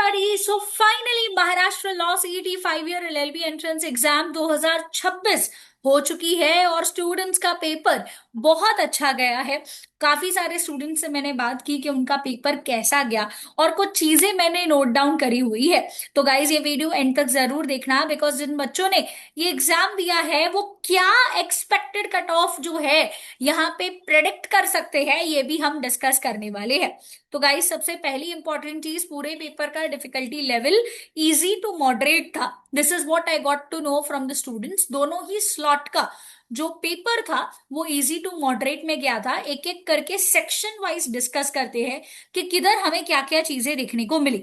everybody. So finally Maharashtra law CET 5 year LLB entrance exam 2026 हो चुकी है और स्टूडेंट्स का पेपर बहुत अच्छा गया है। काफी सारे स्टूडेंट्स से मैंने बात की कि उनका पेपर कैसा गया और कुछ चीजें मैंने नोट डाउन करी हुई है। तो गाइज ये वीडियो एंड तक जरूर देखना, बिकॉज जिन बच्चों ने ये एग्जाम दिया है वो क्या एक्सपेक्टेड कट ऑफ जो है यहाँ पे प्रेडिक्ट कर सकते हैं, ये भी हम डिस्कस करने वाले हैं। तो गाइस सबसे पहली इंपॉर्टेंट चीज, पूरे पेपर का difficulty level easy to moderate था। This is what I got to know from the students. दोनों ही स्लॉट का जो पेपर था वो इजी टू मॉडरेट में गया था। एक एक करके सेक्शन वाइज डिस्कस करते हैं कि किधर हमें क्या क्या चीजें देखने को मिली।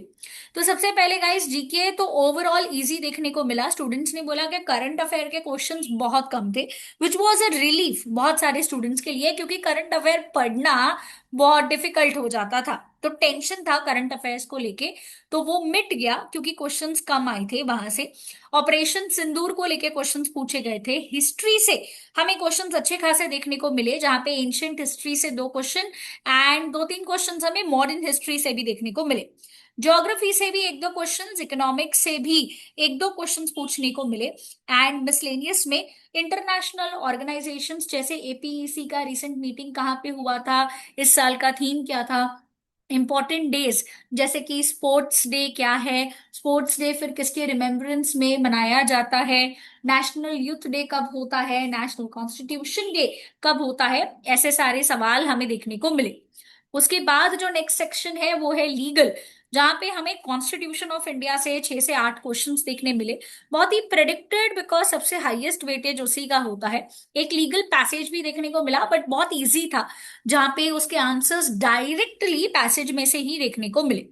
तो सबसे पहले गाइस जीके तो ओवरऑल इजी देखने को मिला। स्टूडेंट्स ने बोला कि करंट अफेयर के क्वेश्चंस बहुत कम थे, विच वाज अ रिलीफ बहुत सारे स्टूडेंट्स के लिए, क्योंकि करंट अफेयर पढ़ना बहुत डिफिकल्ट हो जाता था। तो टेंशन था करंट अफेयर्स को लेके, तो वो मिट गया क्योंकि क्वेश्चंस कम आए थे वहां से। ऑपरेशन सिंदूर को लेके क्वेश्चंस पूछे गए थे। हिस्ट्री से हमें क्वेश्चंस अच्छे खासे देखने को मिले, जहां पे एंशियंट हिस्ट्री से 2 क्वेश्चन एंड 2-3 क्वेश्चंस हमें मॉडर्न हिस्ट्री से भी देखने को मिले। ज्योग्राफी से भी 1-2 क्वेश्चंस, इकोनॉमिक्स से भी 1-2 क्वेश्चंस पूछने को मिले। एंड मिसलेनियस में इंटरनेशनल ऑर्गेनाइजेशंस जैसे एपीईसी का रिसेंट मीटिंग कहाँ पे हुआ था, इस साल का थीम क्या था, इंपॉर्टेंट डेज जैसे कि स्पोर्ट्स डे क्या है, स्पोर्ट्स डे फिर किसके रिमेम्बरेंस में मनाया जाता है, नेशनल यूथ डे कब होता है, नेशनल कॉन्स्टिट्यूशन डे कब होता है, ऐसे सारे सवाल हमें देखने को मिले। उसके बाद जो नेक्स्ट सेक्शन है वो है लीगल, जहां पे हमें कॉन्स्टिट्यूशन ऑफ इंडिया से 6 से 8 क्वेश्चंस देखने मिले। बहुत ही प्रेडिक्टेड, बिकॉज सबसे हाईएस्ट वेटेज उसी का होता है। एक लीगल पैसेज भी देखने को मिला बट बहुत इजी था, जहां पे उसके आंसर्स डायरेक्टली पैसेज में से ही देखने को मिले।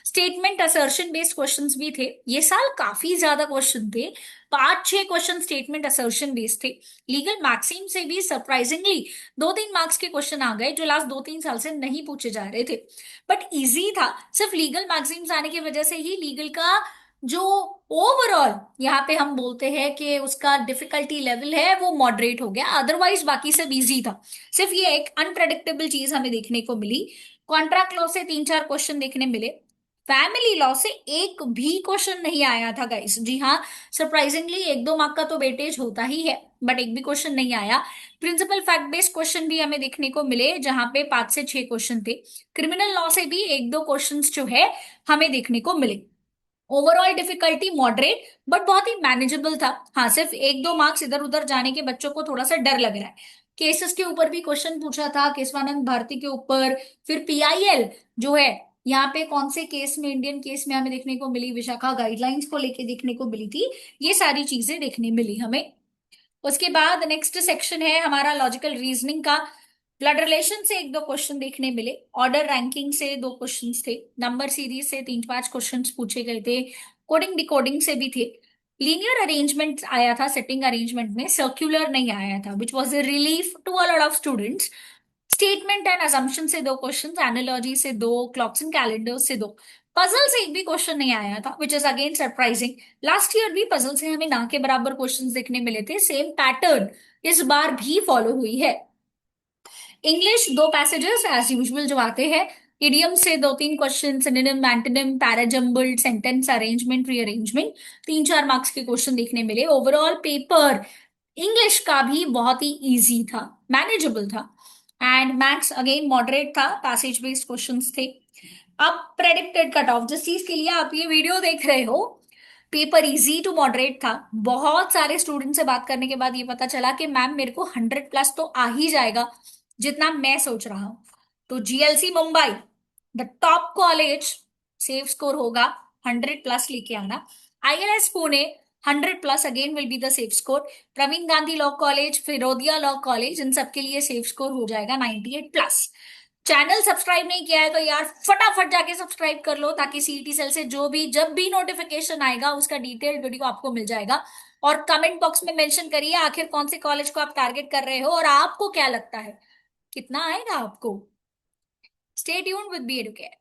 स्टेटमेंट असर्शन बेस्ड क्वेश्चंस भी थे। ये साल काफी ज्यादा क्वेश्चन थे, 5-6 क्वेश्चन स्टेटमेंट असर्शन बेस्ड थे। लीगल मैक्सिम से भी सरप्राइजिंगली 2-3 मार्क्स के क्वेश्चन आ गए, जो लास्ट 2-3 साल से नहीं पूछे जा रहे थे, बट इजी था। सिर्फ लीगल मैक्सिम्स आने की वजह से ही लीगल का जो ओवरऑल यहाँ पे हम बोलते हैं कि उसका डिफिकल्टी लेवल है वो मॉडरेट हो गया, अदरवाइज बाकी सब इजी था। सिर्फ ये एक अनप्रेडिक्टेबल चीज हमें देखने को मिली। कॉन्ट्रैक्ट लॉ से 3-4 क्वेश्चन देखने मिले। फैमिली लॉ से एक भी क्वेश्चन नहीं आया था गाइस। जी हाँ, सरप्राइजिंगली 1-2 मार्क का तो वेटेज होता ही है, बट एक भी क्वेश्चन नहीं आया। प्रिंसिपल फैक्ट बेस्ड क्वेश्चन भी हमें देखने को मिले, जहां पे 5 से 6 क्वेश्चन थे। क्रिमिनल लॉ से भी 1-2 क्वेश्चन जो है हमें देखने को मिले। ओवरऑल डिफिकल्टी मॉडरेट बट बहुत ही मैनेजेबल था। हाँ, सिर्फ 1-2 मार्क्स इधर उधर जाने के बच्चों को थोड़ा सा डर लग रहा है। केसेस के ऊपर भी क्वेश्चन पूछा था, केशवानंद भारती के ऊपर, फिर पीआईएल जो है यहाँ पे कौन से केस में, इंडियन केस में हमें देखने को मिली, विशाखा गाइडलाइंस को लेके देखने को मिली थी। ये सारी चीजें देखने मिली हमें। उसके बाद नेक्स्ट सेक्शन है हमारा लॉजिकल रीजनिंग का। ब्लड रिलेशन से 1-2 क्वेश्चन देखने मिले। ऑर्डर रैंकिंग से 2 क्वेश्चन थे। नंबर सीरीज से 3-5 क्वेश्चन पूछे गए थे। कोडिंग डिकोडिंग से भी थे। लीनियर अरेंजमेंट आया था, सेटिंग अरेंजमेंट में सर्कुलर नहीं आया था, which was a relief to a lot of students. Statement and assumption से 2 क्वेश्चन, एनालॉजी से 2, क्लॉक्स एंड कैलेंडर से 2। पजल से एक भी क्वेश्चन नहीं आया था, which is again surprising. Last year भी पजल से हमें ना के बराबर क्वेश्चंस देखने मिले थे, सेम पैटर्न इस बार भी फॉलो हुई है। इंग्लिश 2 पैसेजेस एज यूजुअल जो आते हैं। इडियम से 2-3 question, synonym antonym parajumbled sentence arrangement rearrangement, 3-4 marks के क्वेश्चन देखने मिले। ओवरऑल पेपर इंग्लिश का भी बहुत ही इजी था, मैनेजेबल था। एंड मैथ्स अगेन मॉडरेट था, पैसेज बेस्ड क्वेश्चंस थे। अब प्रेडिक्टेड कट ऑफ, जिस चीज के लिए आप ये वीडियो देख रहे हो, पेपर इजी टू मॉडरेट था। बहुत सारे स्टूडेंट से बात करने के बाद ये पता चला कि मैम मेरे को 100+ तो आ ही जाएगा, जितना मैं सोच रहा हूं। तो GLC Mumbai the top college, safe score होगा, 100+ लेके आना। ILS Pune 100+ again will be the safe score. Praveen Gandhi law college, Firodia law college, इन सबके लिए सेफ स्कोर हो जाएगा 98+। चैनल सब्सक्राइब नहीं किया है तो यार फटाफट जाके सब्सक्राइब कर लो, ताकि सीईटी सेल से जो भी जब भी नोटिफिकेशन आएगा उसका डिटेल्ड वीडियो आपको मिल जाएगा। और कमेंट बॉक्स में मेंशन करिए आखिर कौन से कॉलेज को आप टारगेट कर रहे हो और आपको क्या लगता है कितना आएगा आपको। Stay tuned with be educate.